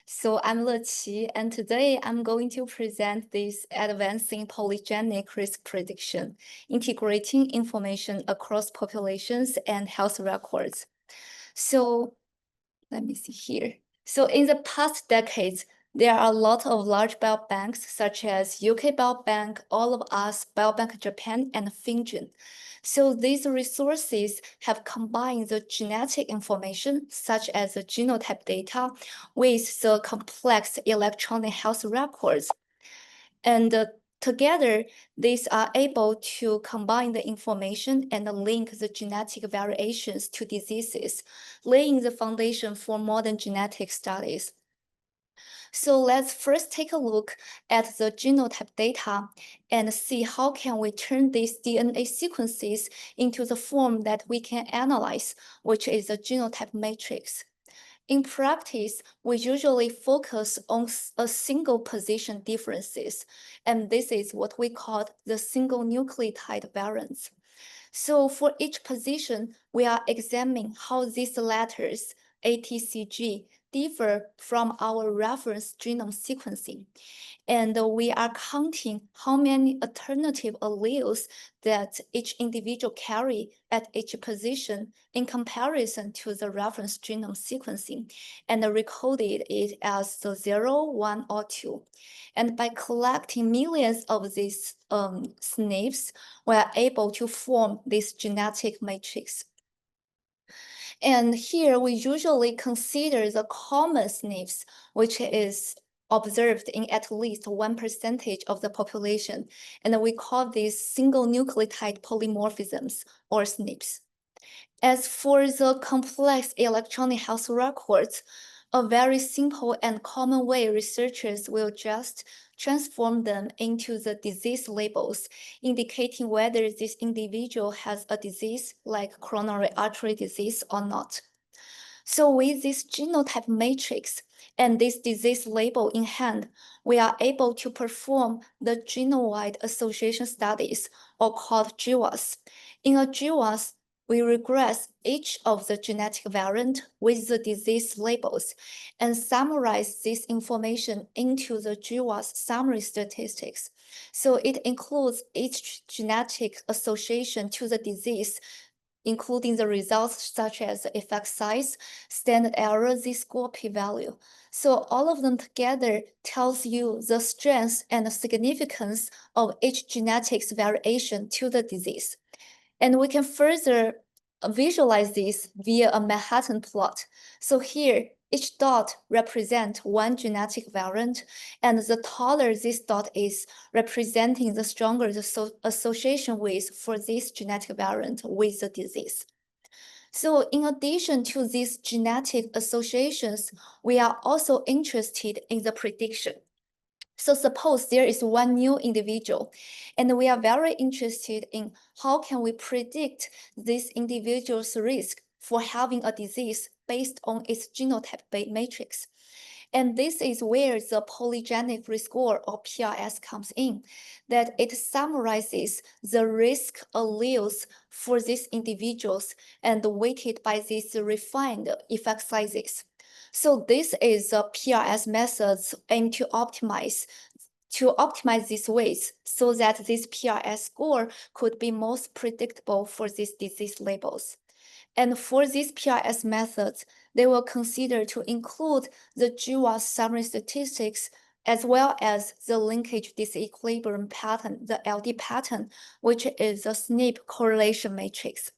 So I'm Leqi, and today I'm going to present this advancing polygenic risk prediction, integrating information across populations and health records. So let me see here. So in the past decades, there are a lot of large biobanks such as UK Biobank, All of Us, Biobank Japan, and FinGen. So these resources have combined the genetic information, such as the genotype data, with the complex electronic health records. And together, these are able to combine the information and link the genetic variations to diseases, laying the foundation for modern genetic studies. So let's first take a look at the genotype data and see how can we turn these DNA sequences into the form that we can analyze, which is the genotype matrix. In practice, we usually focus on a single position differences, and this is what we call the single nucleotide variants. So for each position, we are examining how these letters, ATCG, differ from our reference genome sequencing. And we are counting how many alternative alleles that each individual carry at each position in comparison to the reference genome sequencing, and recoded it as the 0, 1, or 2. And by collecting millions of these SNPs, we are able to form this genetic matrix. And here we usually consider the common SNPs, which is observed in at least 1% of the population, and we call these single nucleotide polymorphisms, or SNPs. As for the complex electronic health records, a very simple and common way researchers will just transform them into the disease labels, indicating whether this individual has a disease like coronary artery disease or not. So with this genotype matrix and this disease label in hand, we are able to perform the Genome-Wide Association Studies, or called GWAS. In a GWAS, we regress each of the genetic variant with the disease labels and summarize this information into the GWAS summary statistics. So it includes each genetic association to the disease, including the results such as the effect size, standard error, z-score, p-value. So all of them together tells you the strength and significance of each genetics variation to the disease. And we can further visualize this via a Manhattan plot. So here, each dot represents one genetic variant, and the taller this dot is, representing the stronger the association with for this genetic variant with the disease. So in addition to these genetic associations, we are also interested in the prediction. So suppose there is one new individual, and we are very interested in how can we predict this individual's risk for having a disease based on its genotype matrix. And this is where the polygenic risk score, or PRS, comes in, that it summarizes the risk alleles for these individuals and weighted by these refined effect sizes. So this is the PRS methods aim to optimize these weights so that this PRS score could be most predictable for these disease labels. And for these PRS methods, they will consider to include the GWAS summary statistics as well as the linkage disequilibrium pattern, the LD pattern, which is the SNP correlation matrix.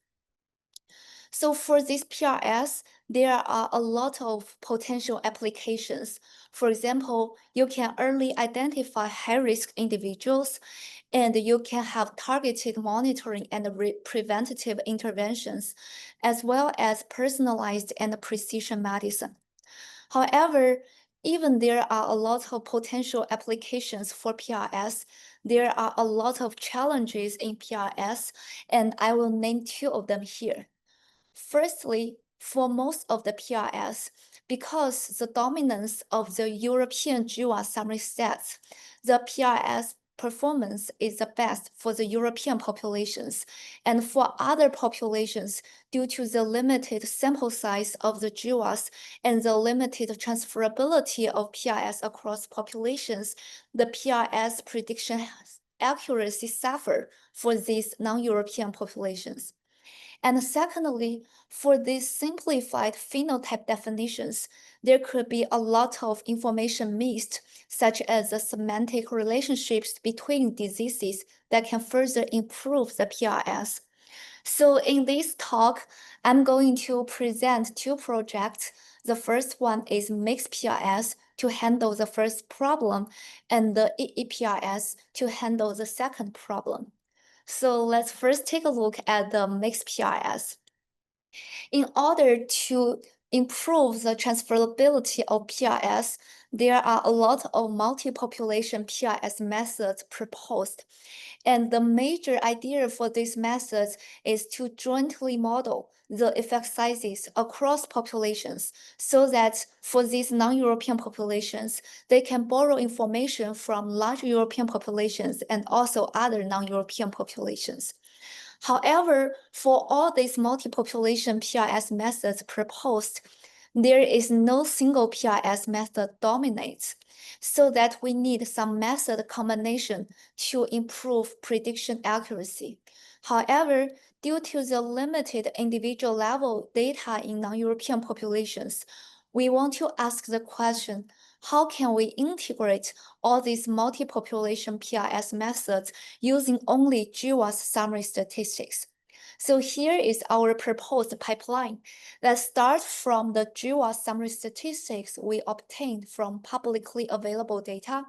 So for this PRS, there are a lot of potential applications. For example, you can early identify high-risk individuals, and you can have targeted monitoring and preventative interventions, as well as personalized and precision medicine. However, even there are a lot of potential applications for PRS, there are a lot of challenges in PRS, and I will name two of them here. Firstly, for most of the PRS, because the dominance of the European GWAS summary sets, the PRS performance is the best for the European populations, and for other populations, due to the limited sample size of the GWAS and the limited transferability of PRS across populations, the PRS prediction accuracy suffer for these non-European populations. And secondly, for these simplified phenotype definitions, there could be a lot of information missed, such as the semantic relationships between diseases that can further improve the PRS. So in this talk, I'm going to present two projects. The first one is mixed PRS to handle the first problem, and the EEPRS to handle the second problem. So let's first take a look at the mixed PRS. In order to improve the transferability of PRS, there are a lot of multi-population PRS methods proposed. And the major idea for these methods is to jointly model the effect sizes across populations so that for these non-European populations, they can borrow information from large European populations and also other non-European populations. However, for all these multi-population PRS methods proposed, there is no single PRS method dominates, so that we need some method combination to improve prediction accuracy. However, due to the limited individual level data in non-European populations, we want to ask the question, how can we integrate all these multi-population PRS methods using only GWAS summary statistics? So here is our proposed pipeline. Let's start from the GWAS summary statistics we obtained from publicly available data.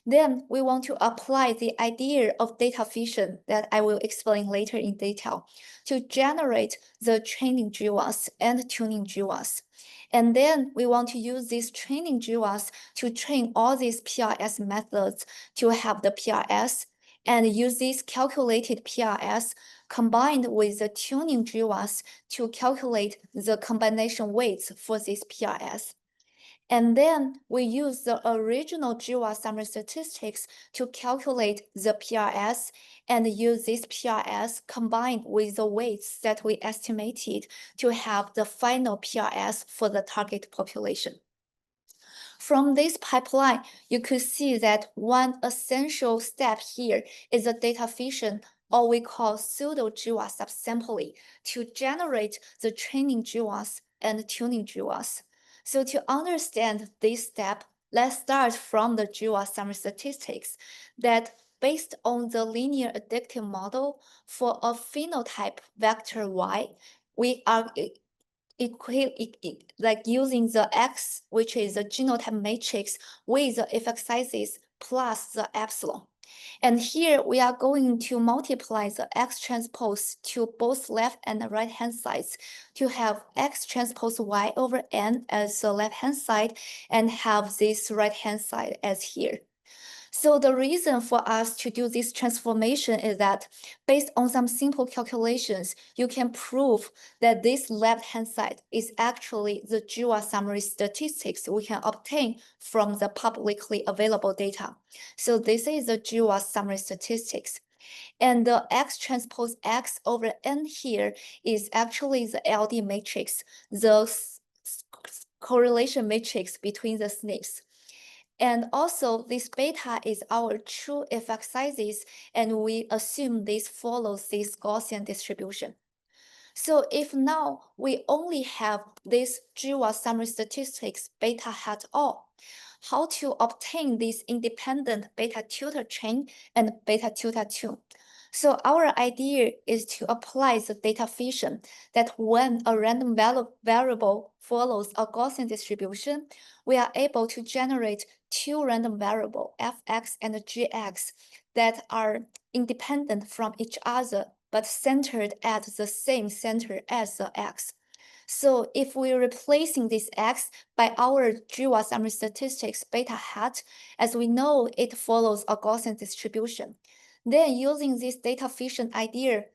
Then we want to apply the idea of data fission that I will explain later in detail to generate the training GWAS and tuning GWAS. And then we want to use this training GWAS to train all these PRS methods to have the PRS, and use this calculated PRS combined with the tuning GWAS to calculate the combination weights for this PRS. And then we use the original GWAS summary statistics to calculate the PRS and use this PRS combined with the weights that we estimated to have the final PRS for the target population. From this pipeline, you could see that one essential step here is the data fission, or we call pseudo GWAS subsampling, to generate the training GWAS and tuning GWAS. So to understand this step, let's start from the GWAS summary statistics that based on the linear addictive model for a phenotype vector Y, we are like using the X, which is the genotype matrix with the effect sizes plus the epsilon. And here we are going to multiply the X transpose to both left and right hand sides to have X transpose Y over N as the left hand side and have this right hand side as here. So the reason for us to do this transformation is that based on some simple calculations, you can prove that this left-hand side is actually the GWAS summary statistics we can obtain from the publicly available data. So this is the GWAS summary statistics. And the X transpose X over N here is actually the LD matrix, the correlation matrix between the SNPs. And also, this beta is our true effect sizes, and we assume this follows this Gaussian distribution. So if now we only have this GWAS summary statistics beta hat all, how to obtain this independent beta tilde chain and beta tilde 2? So our idea is to apply the data fission that when a random variable follows a Gaussian distribution, we are able to generate two random variables, fx and gx, that are independent from each other, but centered at the same center as the x. So if we're replacing this x by our GWAS summary statistics beta hat, as we know it follows a Gaussian distribution, then using this data fission idea,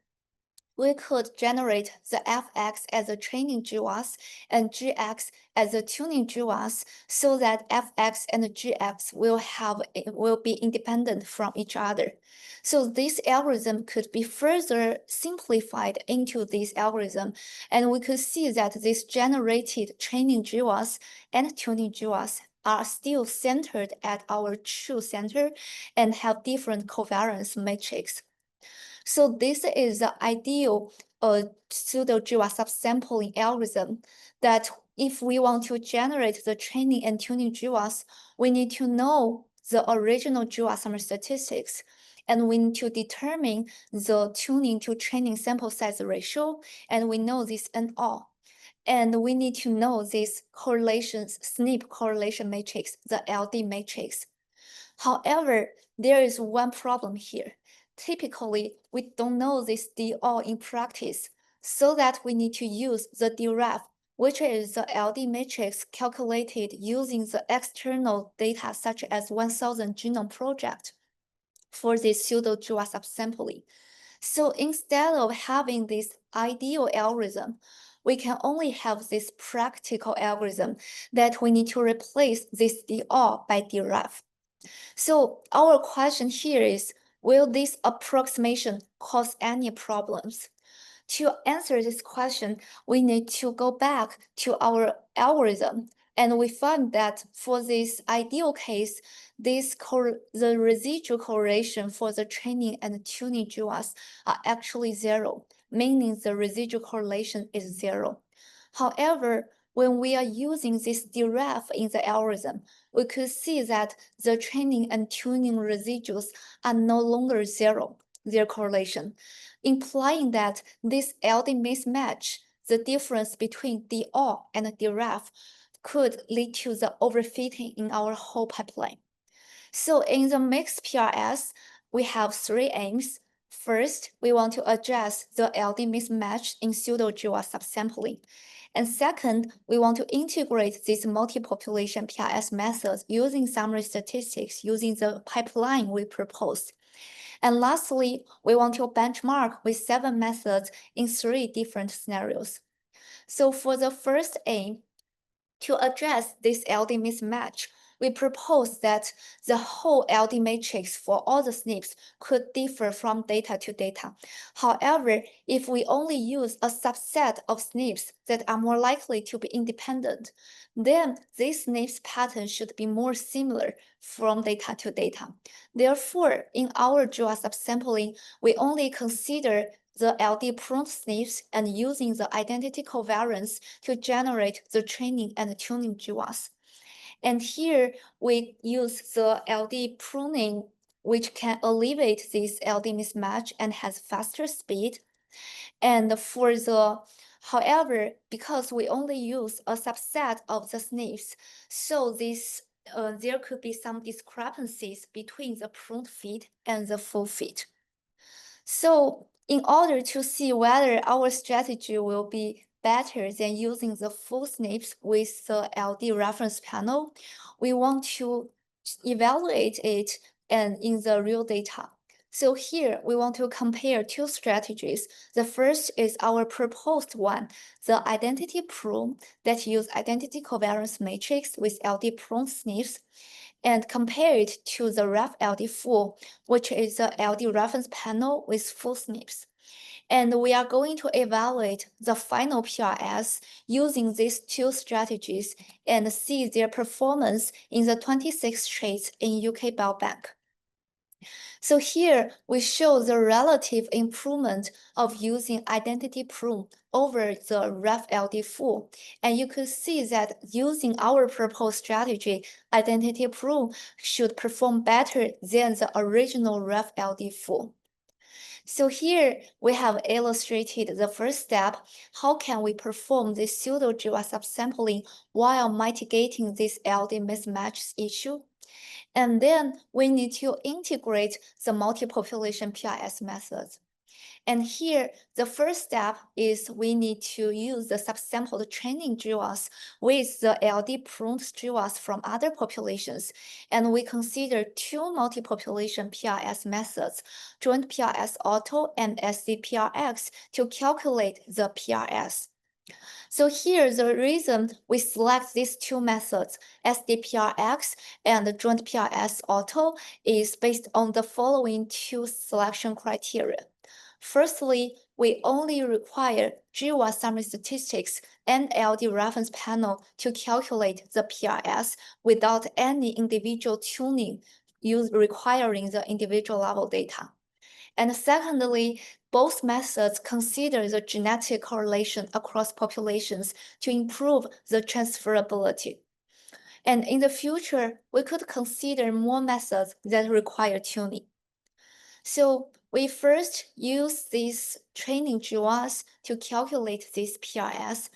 we could generate the fx as a training GWAS and gx as a tuning GWAS so that fx and gx will be independent from each other. So this algorithm could be further simplified into this algorithm, and we could see that this generated training GWAS and tuning GWAS are still centered at our true center and have different covariance matrix. So this is the ideal pseudo GWAS subsampling algorithm that if we want to generate the training and tuning GWAS, we need to know the original GWAS summer statistics, and we need to determine the tuning to training sample size ratio, and we know this and all. And we need to know this correlations, SNP correlation matrix, the LD matrix. However, there is one problem here. Typically, we don't know this DO in practice, so that we need to use the derived, which is the LD matrix calculated using the external data such as 1000 Genome Project for this pseudo GWAS subsampling. So instead of having this ideal algorithm, we can only have this practical algorithm that we need to replace this DO by derived. So our question here is, will this approximation cause any problems? To answer this question, we need to go back to our algorithm, and we find that for this ideal case, the residual correlation for the training and tuning GWAS are actually zero, meaning the residual correlation is zero. However, when we are using this derived in the algorithm, we could see that the training and tuning residuals are no longer zero, their correlation, implying that this LD mismatch, the difference between DO and derived, could lead to the overfitting in our whole pipeline. So in the mixed PRS, we have three aims. First, we want to address the LD mismatch in pseudo GWAS subsampling. And second, we want to integrate these multi-population PRS methods using summary statistics using the pipeline we proposed. And lastly, we want to benchmark with 7 methods in 3 different scenarios. So for the first aim, to address this LD mismatch, we propose that the whole LD matrix for all the SNPs could differ from data to data. However, if we only use a subset of SNPs that are more likely to be independent, then this SNPs pattern should be more similar from data to data. Therefore, in our GWAS subsampling, we only consider the LD prone SNPs and using the identity covariance to generate the training and tuning GWAS. And here we use the LD pruning, which can alleviate this LD mismatch and has faster speed. And for however, because we only use a subset of the SNPs, so there could be some discrepancies between the pruned fit and the full fit. So in order to see whether our strategy will be better than using the full SNPs with the LD reference panel, we want to evaluate it and in the real data. So here we want to compare 2 strategies. The first is our proposed one, the identity prune that use identity covariance matrix with LD prune SNPs, and compare it to the ref LD full, which is the LD reference panel with full SNPs. And we are going to evaluate the final PRS using these 2 strategies and see their performance in the 26 traits in UK Biobank. So here we show the relative improvement of using identity prune over the ref LD full. And you could see that using our proposed strategy, identity prune should perform better than the original ref LD full. So here we have illustrated the first step. How can we perform this pseudo GWAS subsampling while mitigating this LD mismatch issue? And then we need to integrate the multi-population PRS methods. And here, the first step is we need to use the subsampled training GWAS with the LD-pruned GWAS from other populations. And we consider two multi-population PRS methods, joint PRS auto and SCPRX, to calculate the PRS. So here, the reason we select these two methods, SDPRX and joint PRS auto, is based on the following two selection criteria. Firstly, we only require GWAS summary statistics and LD reference panel to calculate the PRS without any individual tuning requiring the individual level data. And secondly, both methods consider the genetic correlation across populations to improve the transferability. And in the future, we could consider more methods that require tuning. So we first use this training GWAS to calculate this PRS,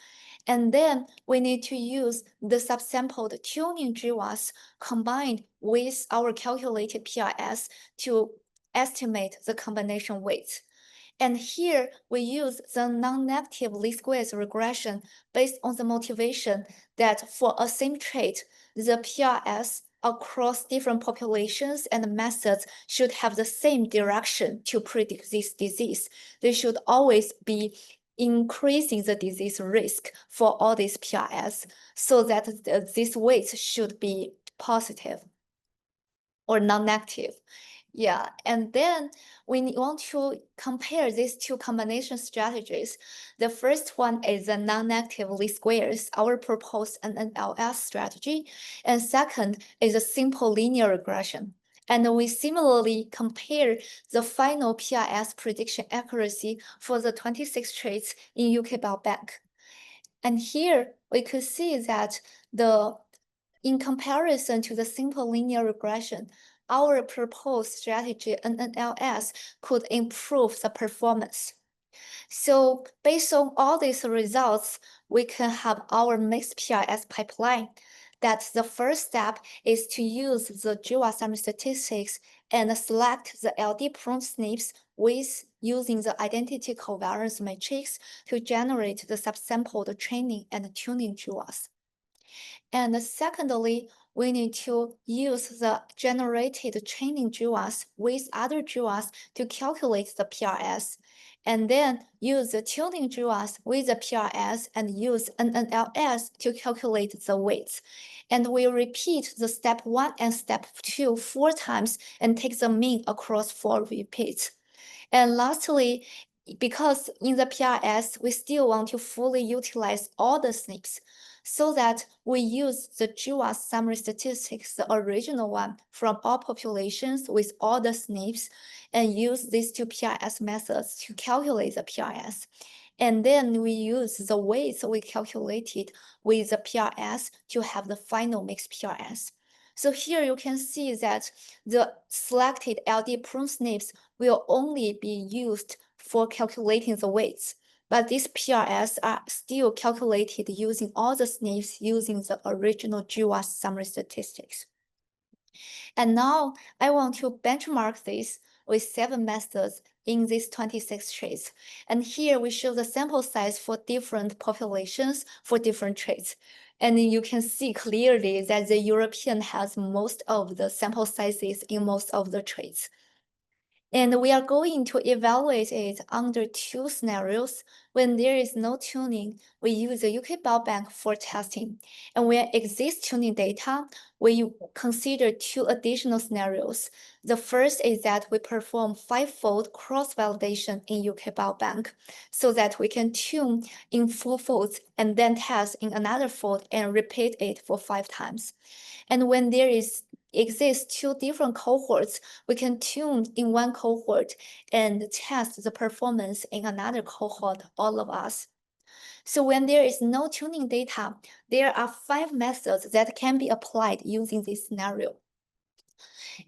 and then we need to use the subsampled tuning GWAS combined with our calculated PRS to estimate the combination weights. And here we use the non-negative least squares regression based on the motivation that for a same trait, the PRS across different populations and methods should have the same direction to predict this disease. They should always be increasing the disease risk for all these PRS so that these weights should be positive or non-negative. Yeah, and then we want to compare these two combination strategies. The first one is the non-negative least squares, our proposed NNLS strategy, and second is a simple linear regression. And we similarly compare the final PRS prediction accuracy for the 26 traits in UK Biobank. And here we could see that in comparison to the simple linear regression, our proposed strategy NNLS could improve the performance. So based on all these results, we can have our mixed PRS pipeline. That the first step is to use the GWAS summary statistics and select the LD-prone SNPs with using the identity covariance matrix to generate the subsampled training and tuning GWAS. And secondly, we need to use the generated training GWAS with other GWAS to calculate the PRS, and then use the tuning GWAS with the PRS and use NNLS to calculate the weights. And we repeat the step 1 and step 2 4 times and take the mean across 4 repeats. And lastly, because in the PRS, we still want to fully utilize all the SNPs, so that we use the GWAS summary statistics, the original one from all populations with all the SNPs, and use these two PRS methods to calculate the PRS. And then we use the weights we calculated with the PRS to have the final mixed PRS. So here you can see that the selected LD-prone SNPs will only be used for calculating the weights, but these PRS are still calculated using all the SNPs using the original GWAS summary statistics. And now I want to benchmark this with 7 methods in these 26 traits. And here we show the sample size for different populations for different traits. And you can see clearly that the European has most of the sample sizes in most of the traits. And we are going to evaluate it under 2 scenarios. When there is no tuning, we use the UK Biobank for testing. And when exists tuning data, we consider 2 additional scenarios. The first is that we perform 5-fold cross-validation in UK Biobank so that we can tune in 4 folds and then test in another fold and repeat it for 5 times. And when there exists 2 different cohorts, we can tune in one cohort and test the performance in another cohort, all of us. So when there is no tuning data, there are 5 methods that can be applied using this scenario.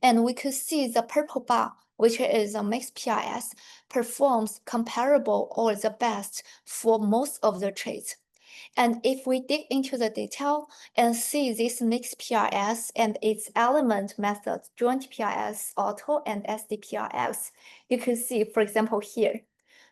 And we could see the purple bar, which is a mixed PRS, performs comparable or the best for most of the traits. And if we dig into the detail and see this mixed PRS and its element methods, joint PRS, auto, and SDPRX, you can see, for example, here,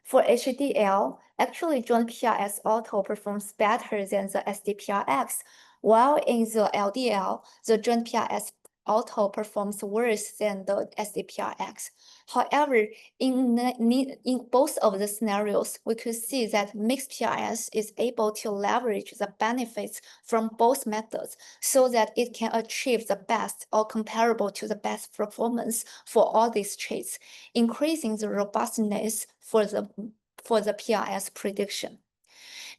For HDL, actually joint PRS auto performs better than the SDPRX, while in the LDL, the joint PRS auto performs worse than the SDPRX. However, in both of the scenarios, we could see that mixed PRS is able to leverage the benefits from both methods so that it can achieve the best or comparable to the best performance for all these traits, increasing the robustness for the PRS prediction.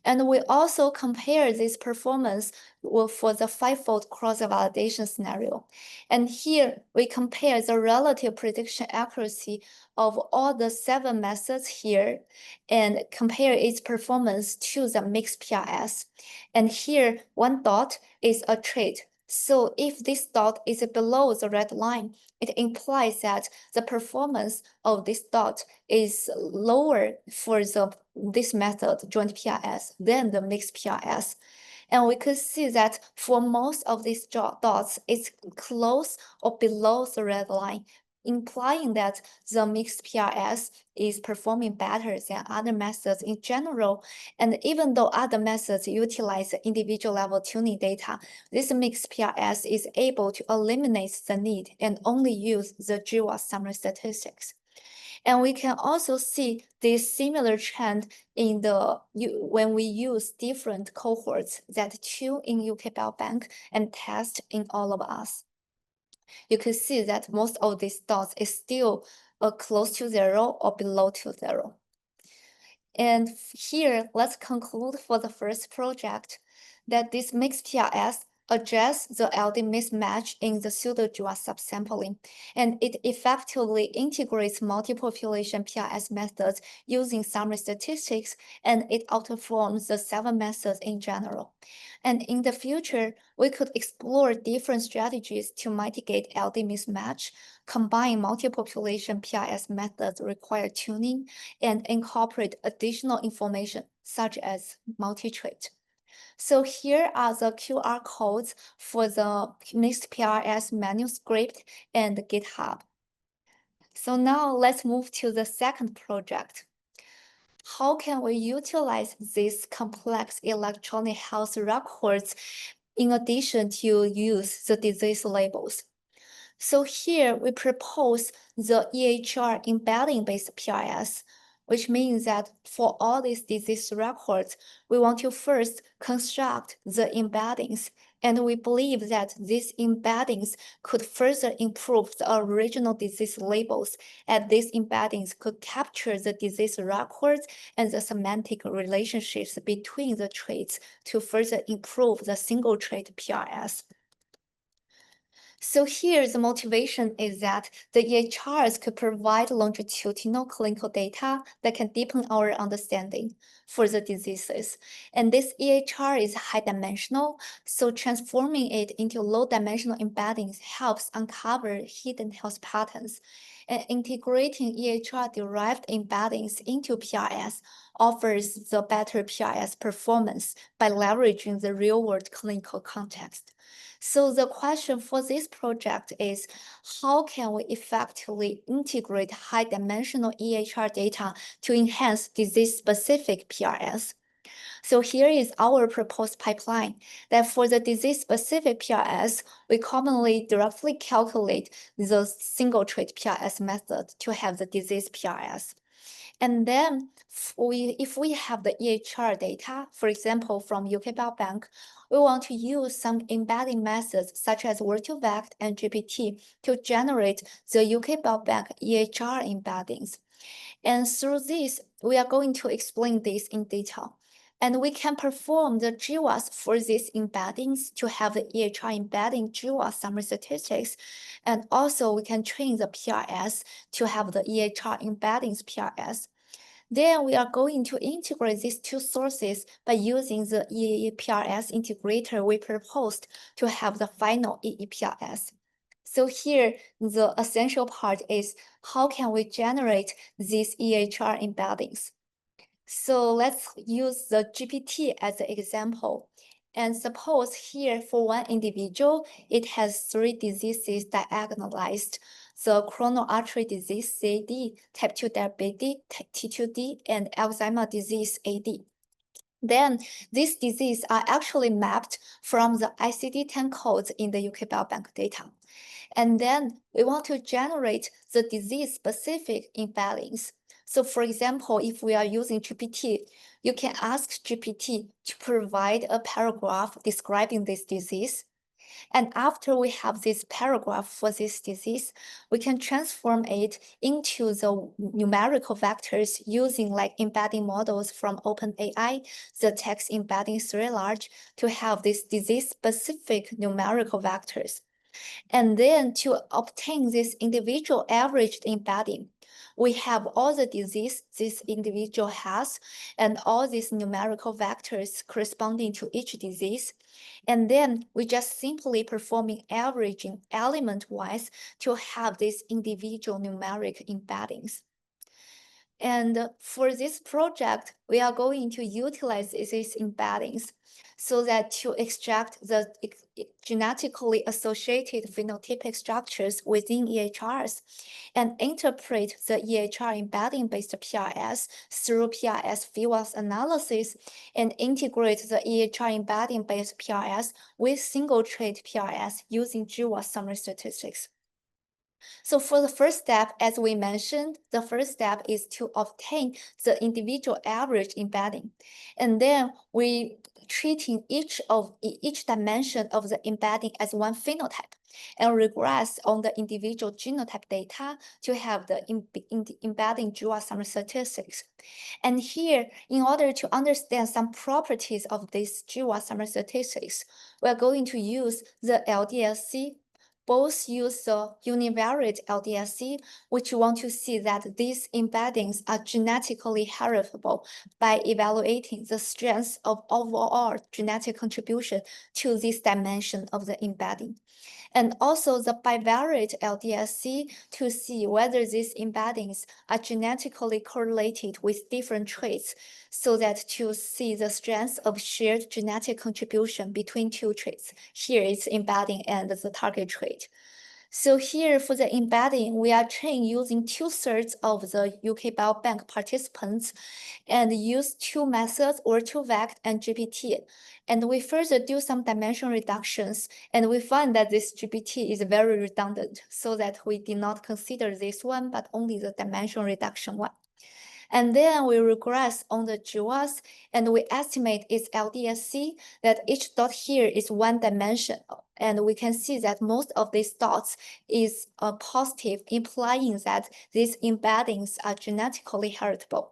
And we also compare this performance for the fivefold cross-validation scenario. And here we compare the relative prediction accuracy of all the 7 methods here and compare its performance to the mixed PRS. And here, one dot is a trait. So if this dot is below the red line, it implies that the performance of this dot is lower for this method, joint PRS, than the mixed PRS. And we could see that for most of these dots, it's close or below the red line, implying that the mixed PRS is performing better than other methods in general. And even though other methods utilize individual level tuning data, this mixed PRS is able to eliminate the need and only use the GWAS summary statistics. And we can also see this similar trend in when we use different cohorts that tune in UK Biobank and test in all of us. You can see that most of these dots is still close to 0 or below to 0. And here, let's conclude for the first project that this mixed PRS address the LD mismatch in the pseudo-GWAS subsampling, and it effectively integrates multi-population PRS methods using summary statistics, and it outperforms the 7 methods in general. And in the future, we could explore different strategies to mitigate LD mismatch, combine multi-population PRS methods require tuning, and incorporate additional information such as multi-trait. So here are the QR codes for the mixed PRS manuscript and GitHub. So now let's move to the second project. How can we utilize these complex electronic health records in addition to use the disease labels? So here we propose the EHR embedding-based PRS, which means that for all these disease records, we want to first construct the embeddings, and we believe that these embeddings could further improve the original disease labels, and these embeddings could capture the disease records and the semantic relationships between the traits to further improve the single trait PRS. So here, the motivation is that the EHRs could provide longitudinal clinical data that can deepen our understanding for the diseases. And this EHR is high-dimensional, so transforming it into low-dimensional embeddings helps uncover hidden health patterns. And integrating EHR-derived embeddings into PRS offers the better PRS performance by leveraging the real-world clinical context. So the question for this project is, how can we effectively integrate high-dimensional EHR data to enhance disease-specific PRS? So here is our proposed pipeline that for the disease-specific PRS, we commonly directly calculate the single trait PRS method to have the disease PRS. And then if we have the EHR data, for example, from UK Biobank, we want to use some embedding methods such as Virtual-Vect and GPT to generate the UK Biobank EHR embeddings. And through this, we are going to explain this in detail. And we can perform the GWAS for these embeddings to have the EHR embedding GWAS summary statistics. And also we can train the PRS to have the EHR embeddings PRS. Then we are going to integrate these two sources by using the EEPRS integrator we proposed to have the final EEPRS. So here, the essential part is how can we generate these EHR embeddings? So let's use the GPT as an example. And suppose here for one individual, it has 3 diseases diagnosed: the coronary artery disease, CAD, type 2 diabetes, T2D, and Alzheimer's disease, AD. Then these diseases are actually mapped from the ICD-10 codes in the UK Biobank data. And then we want to generate the disease-specific embeddings. So for example, if we are using GPT, you can ask GPT to provide a paragraph describing this disease. And after we have this paragraph for this disease, we can transform it into the numerical vectors using like embedding models from OpenAI, the text embedding 3 large, to have this disease-specific numerical vectors. And then to obtain this individual averaged embedding, we have all the disease this individual has and all these numerical vectors corresponding to each disease. And then we just simply performing averaging element-wise to have these individual numeric embeddings. And for this project, we are going to utilize these embeddings so that to extract the genetically associated phenotypic structures within EHRs and interpret the EHR embedding-based PRS through PRS PheWAS analysis and integrate the EHR embedding-based PRS with single-trait PRS using GWAS summary statistics. So for the first step, as we mentioned, the first step is to obtain the individual average embedding. And then we treating each dimension of the embedding as one phenotype and regress on the individual genotype data to have the embedding GWAS summary statistics. And here, in order to understand some properties of this GWAS summary statistics, we're going to use the LDLC. Both use the univariate LDLC, which want to see that these embeddings are genetically heritable by evaluating the strength of overall genetic contribution to this dimension of the embedding. And also the bivariate LDLC to see whether these embeddings are genetically correlated with different traits, so that to see the strength of shared genetic contribution between 2 traits. Here it's embedding and the target trait. So here for the embedding, we are trained using 2/3 of the UK Biobank participants and use 2 methods, or 2vect and GPT. And we further do some dimension reductions, and we find that this GPT is very redundant, so that we did not consider this one, but only the dimension reduction one. And then we regress on the GWAS, and we estimate its LDLC, that each dot here is 1 dimension. And we can see that most of these dots is positive, implying that these embeddings are genetically heritable.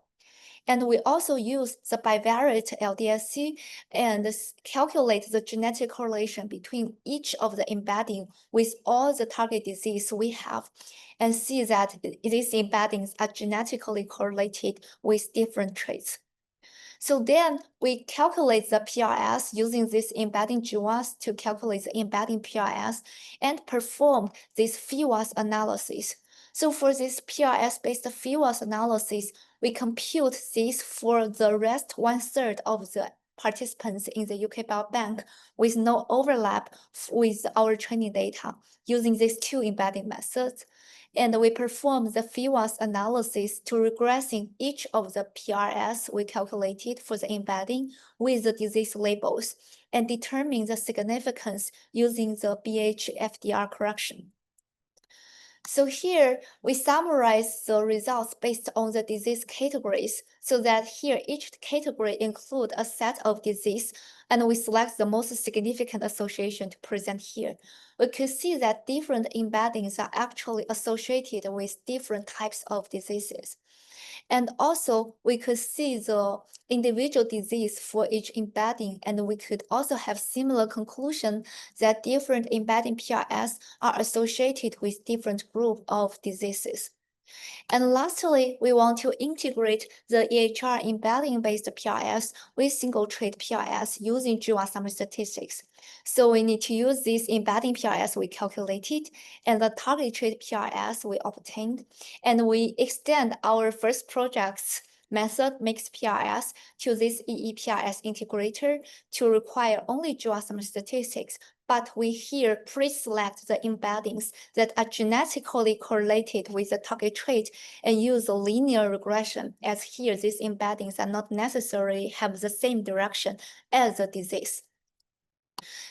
And we also use the bivariate LDLC and calculate the genetic correlation between each of the embedding with all the target disease we have, and see that these embeddings are genetically correlated with different traits. So then we calculate the PRS using this embedding GWAS to calculate the embedding PRS and perform this PheWAS analysis. So for this PRS-based PheWAS analysis, we compute this for the rest 1/3 of the participants in the UK Biobank with no overlap with our training data using these 2 embedding methods. And we perform the PheWAS analysis to regressing each of the PRS we calculated for the embedding with the disease labels and determine the significance using the BH-FDR correction. So here we summarize the results based on the disease categories, so that here each category includes a set of disease, and we select the most significant association to present here. We could see that different embeddings are actually associated with different types of diseases. And also, we could see the individual disease for each embedding, and we could also have similar conclusion that different embedding PRS are associated with different group of diseases. And lastly, we want to integrate the EHR embedding-based PRS with single-trait PRS using GWAS summary statistics. So we need to use this embedding PRS we calculated and the target trait PRS we obtained, and we extend our first project's method mixed PRS to this EEPRS integrator to require only GWAS statistics, but we here pre-select the embeddings that are genetically correlated with the target trait and use a linear regression, as here these embeddings are not necessarily have the same direction as the disease.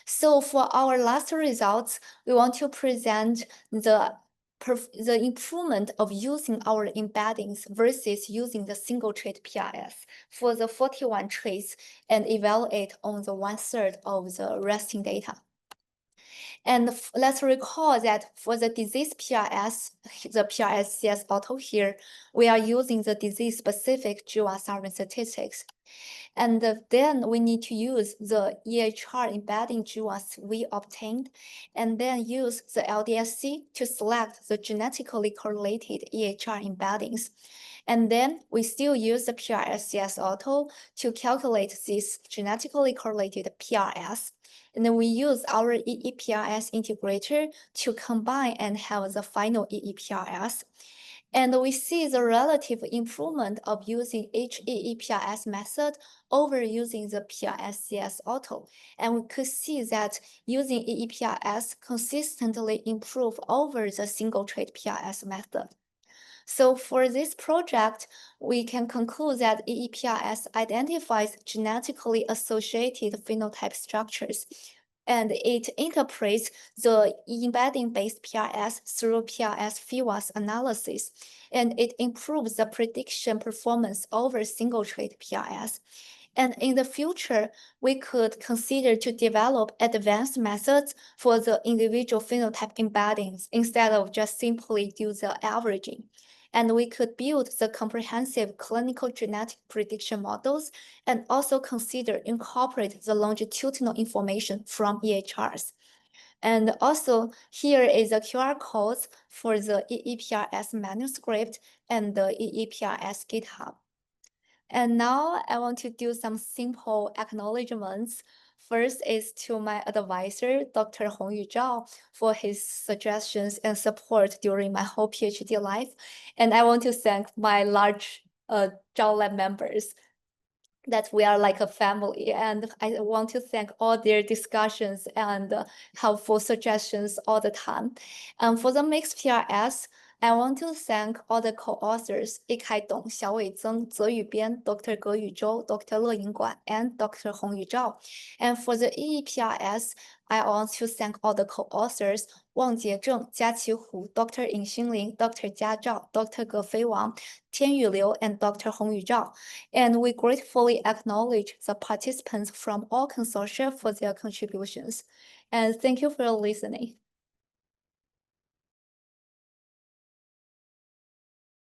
So for our last results, we want to present the improvement of using our embeddings versus using the single trait PRS for the 41 traits and evaluate on the 1/3 of the resting data. And let's recall that for the disease PRS, the PRS CS auto here, we are using the disease-specific GWAS statistics. And then we need to use the EHR embedding GWAS we obtained, and then use the LDSC to select the genetically correlated EHR embeddings. And then we still use the PRS-CS auto to calculate this genetically correlated PRS. And then we use our EEPRS integrator to combine and have the final EEPRS. And we see the relative improvement of using EEPRS method over using the PRS-CS auto. And we could see that using EEPRS consistently improve over the single trait PRS method. So for this project, we can conclude that EEPRS identifies genetically associated phenotype structures, and it interprets the embedding-based PRS through PRS-FIWAS analysis, and it improves the prediction performance over single trait PRS. And in the future, we could consider to develop advanced methods for the individual phenotype embeddings instead of just simply do the averaging. And we could build the comprehensive clinical genetic prediction models and also consider incorporate the longitudinal information from EHRs. And also here is the QR codes for the EEPRS manuscript and the EEPRS GitHub. And now I want to do some simple acknowledgements. First is to my advisor, Dr. Hongyu Zhao, for his suggestions and support during my whole PhD life. And I want to thank my large Zhao Lab members that we are like a family. And I want to thank all their discussions and helpful suggestions all the time. And for the mixed PRS, I want to thank all the co-authors, Yikai Dong, Xiaowei Zeng, Zeyu Bian, Dr. Ge Yuzhou, Dr. Le Yingguan, and Dr. Hongyu Zhao. And for the EEPRS, I want to thank all the co-authors, Wang Jiezheng, Jiaqi Hu, Dr. Ying Xinling, Dr. Jia Zhao, Dr. Gefei Wang, Tianyu Liu, and Dr. Hongyu Zhao. And we gratefully acknowledge the participants from all consortia for their contributions. And thank you for listening.